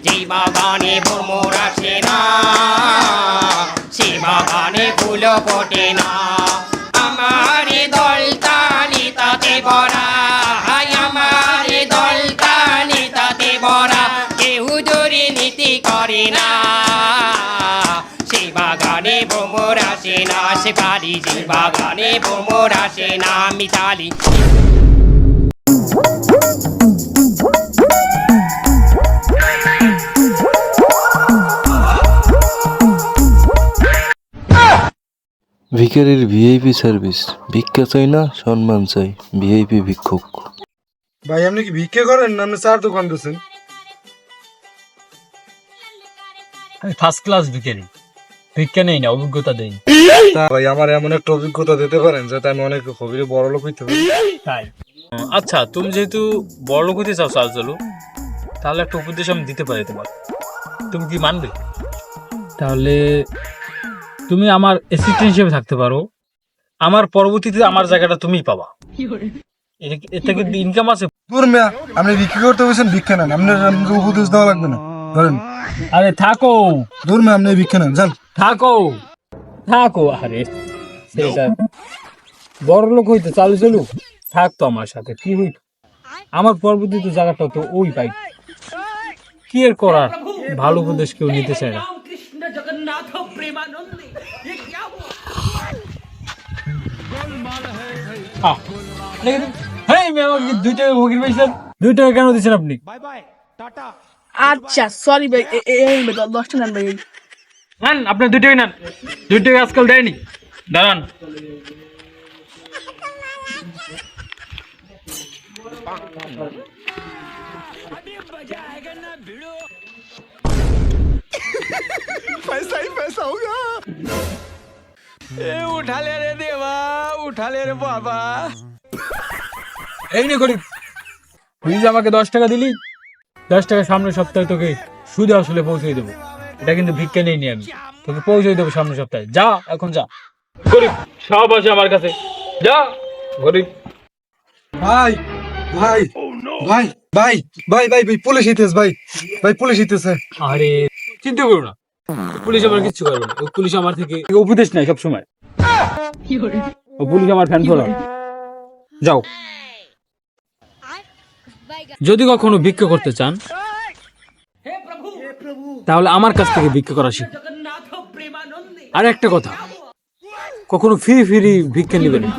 যে বাগানে ভ্রমর আসে না, সে বাগানে ফুল ফোটে না। আমার দলতানি তাতে ভরা, আমার দলতানি তাতে ভরা, কেউ দুর্নীতি করে না। সে বাগানে ভ্রমর আসে না, সে বাড়ি যে বাগানে ভ্রমর আসে না। মিতালি ভিখারির ভিআইপি সার্ভিস, ভিক্ষা চাই না সম্মান চাই, ভিআইপি ভিক্ষুক। ভাই আপনি কি ভিক্ষা করেন না আপনি চার দোকান দিচ্ছেন? আমি ফার্স্ট ক্লাস ভিখারি, ভিক্ষা নেই না, অভিজ্ঞতা দেই। ভাই আমার এমন একটা অভিজ্ঞতা দিতে পারেন যাতে আমি অনেক হবিরে বড় লোক হইতে পারি। তাই আচ্ছা, তুমি যেহেতু বড় লোক হইতে চাও চালু, তাহলে একটা উপদেশ আমি দিতে পারি তোমার, তুমি কি মানবে? তাহলে তুমি আমার অ্যাসিস্ট্যান্ট হিসেবে থাকতে পারো, আমার পরবর্তীতে আমার জায়গাটা তুমিই পাবা। এতে কিন্তু ইনকাম আছে। দূর মিয়া, আপনি ভিক্ষা করতে বলছেন, ভিক্ষা নেন, আপনার আমাকে উপদেশ দেওয়া লাগবে না, ধরেন। আরে থাকো, দূর মিয়া, আপনি ভিক্ষা নেন, যান। থাকো থাকো, আরে সেটা বড় লোক হইতে চালু থাকতো আমার সাথে, কি হইত আমার পরবর্তীতে জায়গাটা তো ওই পাই। কি এর করার, ভালো উপদেশ কেউ নিতে চায় না। দুই টাকা ভোগের পাইছেন, 2 টাকা কেন দিচ্ছেন আপনি? আচ্ছা সরি ভাই, 10টা নেন ভাই। নেন, আপনি 2 টাকা নেন, 2 টাকা আজকাল দেয়নি। দাঁড়ান, उठाले रे देवा, उठाले रे बाबा। এই নে গরিব, তুই যে আমাকে 10 টাকা দিলি, 10 টাকা সামনের সপ্তাহে তোকে সুদে আসলে পৌঁছে দেবো। এটা কিন্তু ভিক্ষা নেই নি, আমি তোকে পৌঁছে দেবো সামনের সপ্তাহে। যা, এখন যা। গরিব সব আছে আমার কাছে, যা গরিব। ভাই ভাই ভাই ভাই ভাই ভাই ভাই পুলিশ হইতেছে, ভাই ভাই পুলিশ হইতেছে। আরে চিন্তা করো না, পুলিশ আমার কিচ্ছু করবে না। পুলিশ আমার থেকে উপদেশ নেয় সবসময়। ও পুলিশ আমার ফ্যান ফলোয়ার। যাও, যদি কখনো ভিক্ষা করতে চান তাহলে আমার কাছ থেকে ভিক্ষা করা শিখ। আর একটা কথা, কখনো ফ্রি ভিক্ষা নেবেন না,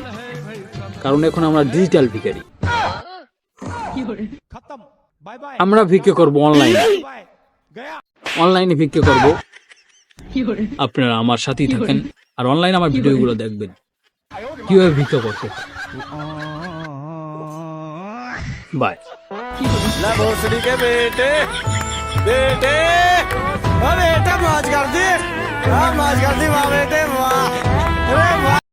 কারণ এখন আমরা ডিজিটাল ভিখারি। আমরা ভিক্ষা করব অনলাইনে ভিক্ষা করব। আপনারা আমার সাথেই থাকেন আর অনলাইনে আমার ভিডিওগুলো দেখবেন কিভাবে ভিক্ষা করতে। बाय। भोसड़ी के बेटे बेटे, बेटा मौज कर दी, मौज कर दी, वाह बेटे वाह।